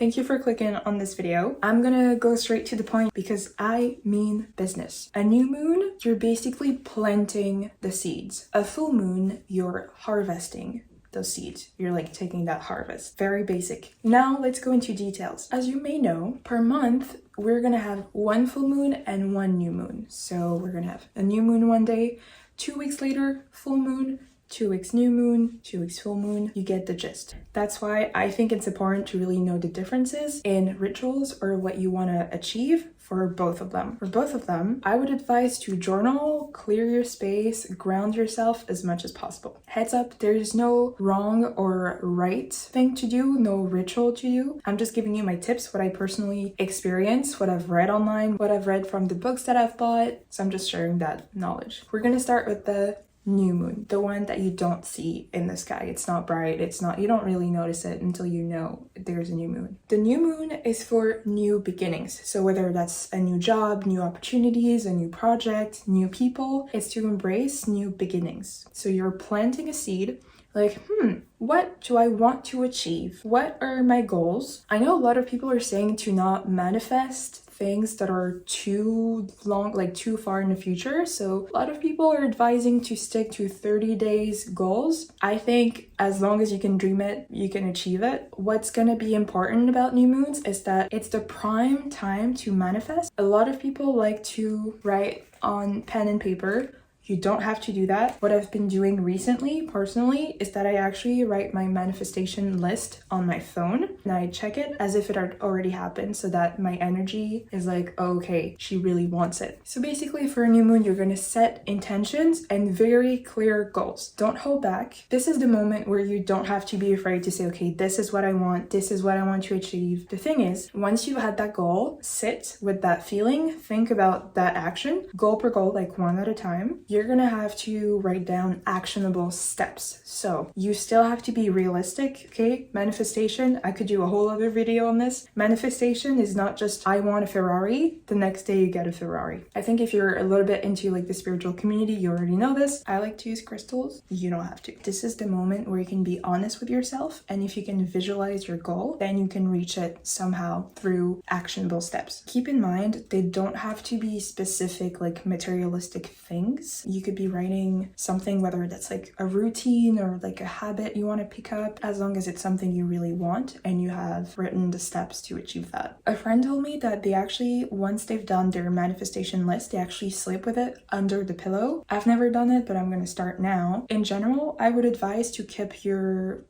Thank you for clicking on this video. I'm gonna go straight to the point because I mean business. A new moon, you're basically planting the seeds. A full moon, you're harvesting those seeds. You're like taking that harvest. Very basic. Now let's go into details. As you may know, per month, we're gonna have one full moon and one new moon. So we're gonna have a new moon one day, 2 weeks later, full moon, 2 weeks new moon, 2 weeks full moon. You get the gist. That's why I think it's important to really know the differences in rituals or what you want to achieve for both of them. For both of them, I would advise to journal, clear your space, ground yourself as much as possible. Heads up, there's no wrong or right thing to do, no ritual to do. I'm just giving you my tips, what I personally experience, what I've read online, what I've read from the books that I've bought. So I'm just sharing that knowledge. We're gonna start with the new moon, the one that you don't see in the sky. It's not bright, you don't really notice it until you know there's a new moon. The new moon is for new beginnings. So whether that's a new job, new opportunities, a new project, new people, it's to embrace new beginnings. So you're planting a seed like, what do I want to achieve? What are my goals? I know a lot of people are saying to not manifest things that are too long, like too far in the future. So a lot of people are advising to stick to 30 days goals. I think as long as you can dream it, you can achieve it. What's gonna be important about new moons is that it's the prime time to manifest. A lot of people like to write on pen and paper. You don't have to do that. What I've been doing recently, personally, is that I actually write my manifestation list on my phone and I check it as if it had already happened so that my energy is like, oh, okay, she really wants it. So basically for a new moon, you're gonna set intentions and very clear goals. Don't hold back. This is the moment where you don't have to be afraid to say, okay, this is what I want. This is what I want to achieve. The thing is, once you had that goal, sit with that feeling, think about that action, goal per goal, like one at a time. You're gonna have to write down actionable steps. So you still have to be realistic, okay? Manifestation, I could do a whole other video on this. Manifestation is not just, I want a Ferrari, the next day you get a Ferrari. I think if you're a little bit into like the spiritual community, you already know this. I like to use crystals. You don't have to. This is the moment where you can be honest with yourself, and if you can visualize your goal, then you can reach it somehow through actionable steps. Keep in mind, they don't have to be specific, like materialistic things. You could be writing something, whether that's like a routine or like a habit you want to pick up, as long as it's something you really want and you have written the steps to achieve that. A friend told me that they actually, once they've done their manifestation list, they actually sleep with it under the pillow. I've never done it, but I'm going to start now. In general, I would advise to keep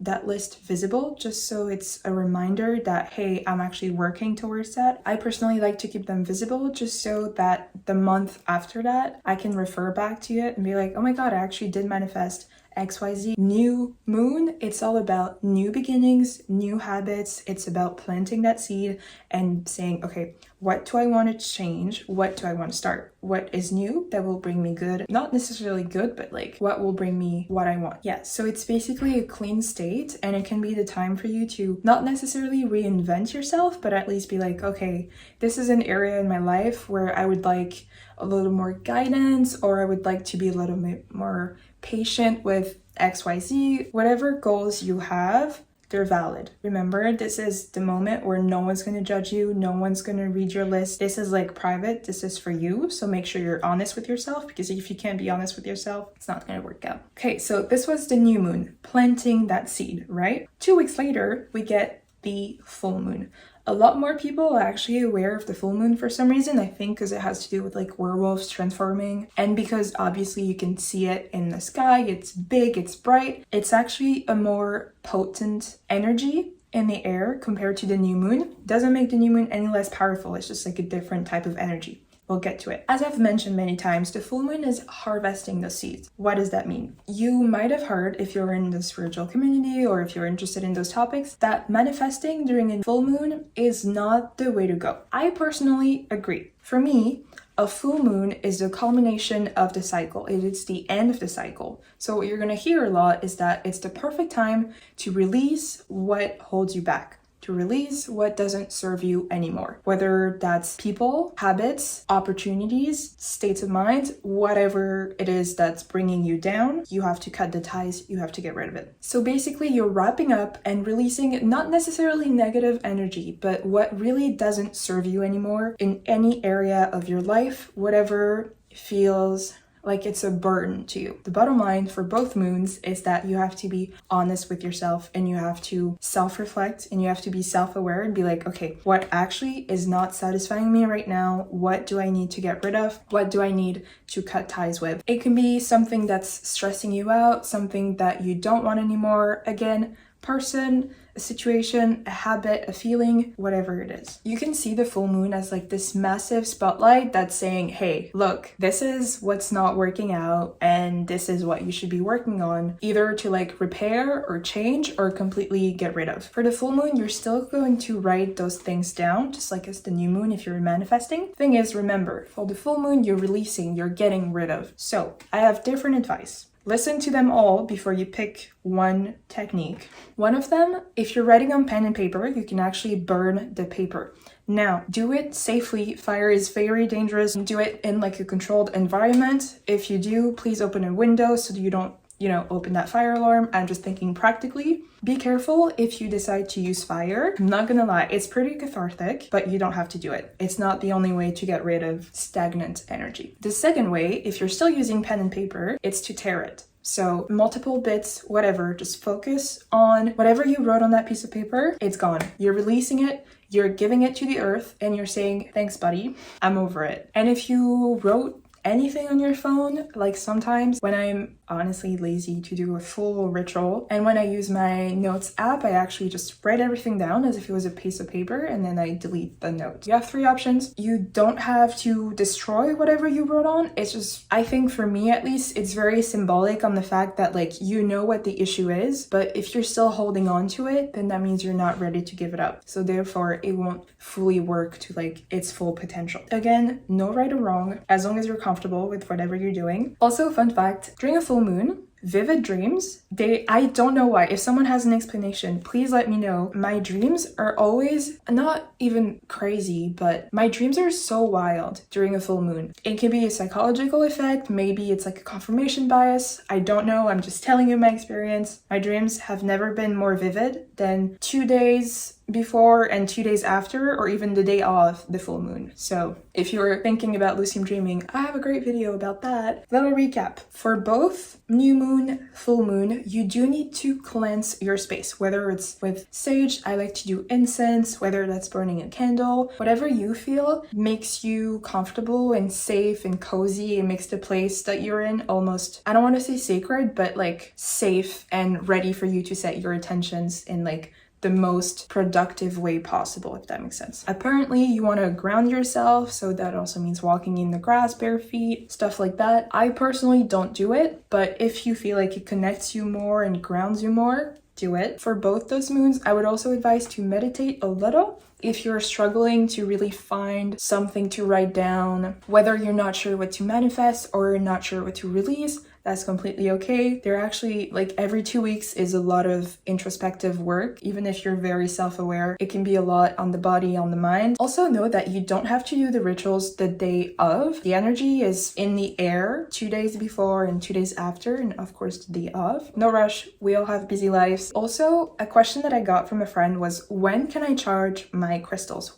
that list visible, just so it's a reminder that, hey, I'm actually working towards that. I personally like to keep them visible just so that the month after that, I can refer back to it and be like, oh my god, I actually did manifest XYZ. New moon, it's all about new beginnings, new habits. It's about planting that seed and saying, okay, what do I want to change? What do I want to start? What is new that will bring me good? Not necessarily good, but like what will bring me what I want? Yeah, so it's basically a clean state, and it can be the time for you to not necessarily reinvent yourself, but at least be like, okay, this is an area in my life where I would like a little more guidance, or I would like to be a little bit more patient with XYZ. Whatever goals you have, they're valid. Remember, this is the moment where no one's going to judge you. No one's going to read your list. This is like private. This is for you. So make sure you're honest with yourself, because if you can't be honest with yourself, it's not going to work out. Okay, so this was the new moon, planting that seed, right? 2 weeks later, we get the full moon. A lot more people are actually aware of the full moon for some reason. I think because it has to do with like werewolves transforming, and because obviously you can see it in the sky. It's big, it's bright. It's actually a more potent energy in the air compared to the new moon. Doesn't make the new moon any less powerful. It's just like a different type of energy. We'll get to it. As I've mentioned many times, the full moon is harvesting the seeds. What does that mean? You might have heard, if you're in the spiritual community or if you're interested in those topics, that manifesting during a full moon is not the way to go. I personally agree. For me, a full moon is the culmination of the cycle. It is the end of the cycle. So what you're going to hear a lot is that it's the perfect time to release what holds you back. to release what doesn't serve you anymore. Whether that's people, habits, opportunities, states of mind, whatever it is that's bringing you down, you have to cut the ties, you have to get rid of it. So basically you're wrapping up and releasing not necessarily negative energy, but what really doesn't serve you anymore in any area of your life, whatever feels like it's a burden to you. The bottom line for both moons is that you have to be honest with yourself and you have to self-reflect and you have to be self-aware and be like, okay, what actually is not satisfying me right now? What do I need to get rid of? What do I need to cut ties with? It can be something that's stressing you out, something that you don't want anymore. Again, person, a situation, a habit, a feeling, whatever it is. You can see the full moon as like this massive spotlight that's saying, hey, look, this is what's not working out and this is what you should be working on, either to like repair or change or completely get rid of. For the full moon, you're still going to write those things down, just like as the new moon if you're manifesting. Thing is, remember, for the full moon, you're releasing, you're getting rid of. So I have different advice. Listen to them all before you pick one technique. One of them, if you're writing on pen and paper, you can actually burn the paper. Now, do it safely. Fire is very dangerous. Do it in like a controlled environment. If you do, please open a window so that you don't, open that fire alarm. I'm just thinking practically. Be careful if you decide to use fire. I'm not gonna lie, it's pretty cathartic, but you don't have to do it. It's not the only way to get rid of stagnant energy. The second way, if you're still using pen and paper, it's to tear it. So multiple bits, whatever, just focus on whatever you wrote on that piece of paper, it's gone. You're releasing it, you're giving it to the earth, and you're saying, thanks, buddy, I'm over it. And if you wrote anything on your phone, like sometimes when I'm honestly lazy to do a full ritual and when I use my notes app, I actually just write everything down as if it was a piece of paper and then I delete the note. You have three options. You don't have to destroy whatever you wrote on. It's just, I think for me at least, it's very symbolic on the fact that like you know what the issue is, but if you're still holding on to it, then that means you're not ready to give it up. So therefore it won't fully work to like its full potential. Again, no right or wrong, as long as you're comfortable with whatever you're doing. Also, fun fact, during a full moon, vivid dreams, I don't know why. If someone has an explanation, please let me know. My dreams are always not even crazy, but my dreams are so wild during a full moon. It can be a psychological effect. Maybe it's like a confirmation bias. I don't know. I'm just telling you my experience. My dreams have never been more vivid than 2 days before and 2 days after, or even the day of the full moon. So if you're thinking about lucid dreaming, I have a great video about that. Little recap. For both new moon, full moon, you do need to cleanse your space, whether it's with sage, I like to do incense, whether that's burning a candle, whatever you feel makes you comfortable and safe and cozy and makes the place that you're in almost, I don't want to say sacred, but like safe and ready for you to set your intentions in like the most productive way possible, if that makes sense. Apparently, you want to ground yourself, so that also means walking in the grass bare feet, stuff like that. I personally don't do it, but if you feel like it connects you more and grounds you more, do it. For both those moons, I would also advise to meditate a little. If you're struggling to really find something to write down, whether you're not sure what to manifest or you're not sure what to release, that's completely okay. They're actually like every 2 weeks is a lot of introspective work. Even if you're very self-aware, it can be a lot on the body, on the mind. Also know that you don't have to do the rituals the day of. The energy is in the air 2 days before and 2 days after, and of course the day of. No rush, we all have busy lives. Also, a question that I got from a friend was, when can I charge my crystals?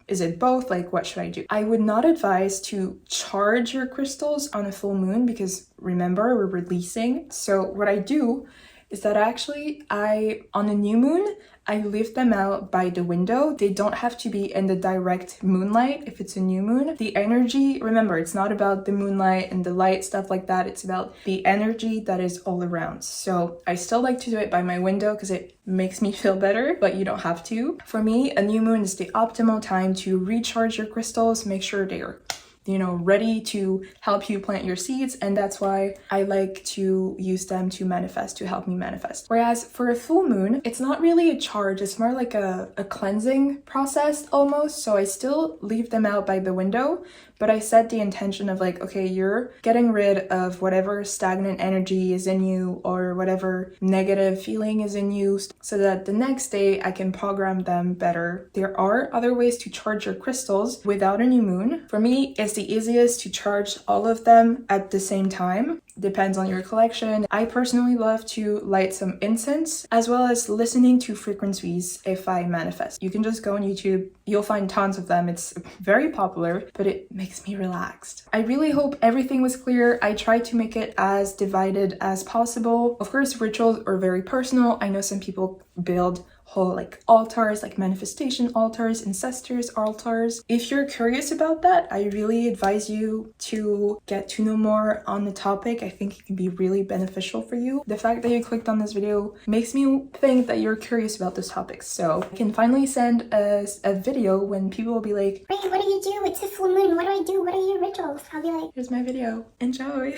Is it both? Like, what should I do? I would not advise to charge your crystals on a full moon because remember, we're releasing. So what I do is that actually on a new moon, I leave them out by the window. They don't have to be in the direct moonlight if it's a new moon. The energy, remember, it's not about the moonlight and the light, stuff like that. It's about the energy that is all around. So I still like to do it by my window because it makes me feel better, but you don't have to. For me, a new moon is the optimal time to recharge your crystals. Make sure they're you know, ready to help you plant your seeds, and that's why I like to use them to manifest, to help me manifest. Whereas for a full moon, it's not really a charge, it's more like a cleansing process almost. So I still leave them out by the window, but I set the intention of like, okay, you're getting rid of whatever stagnant energy is in you or whatever negative feeling is in you, so that the next day I can program them better. There are other ways to charge your crystals without a new moon. For me, it's the easiest to charge all of them at the same time. Depends on your collection. I personally love to light some incense as well as listening to frequencies if I manifest. You can just go on YouTube, you'll find tons of them. It's very popular, but it makes me relaxed. I really hope everything was clear. I tried to make it as divided as possible. Of course, rituals are very personal. I know some people build whole like altars, like manifestation altars, ancestors altars. If you're curious about that, I really advise you to get to know more on the topic. I think it can be really beneficial for you. The fact that you clicked on this video makes me think that you're curious about this topic. So I can finally send a video when people will be like, Ray, what do you do? It's a full moon. What do I do? What are your rituals? I'll be like, here's my video. Enjoy.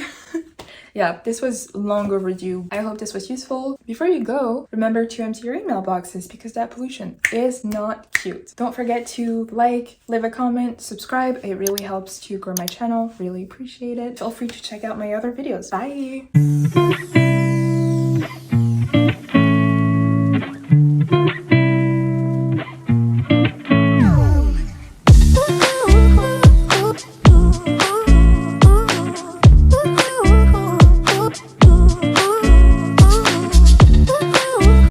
Yeah, this was long overdue. I hope this was useful. Before you go, remember to empty your email boxes because that pollution is not cute. Don't forget to like, leave a comment, subscribe. It really helps to grow my channel. Really appreciate it. Feel free to check out my other videos. Bye!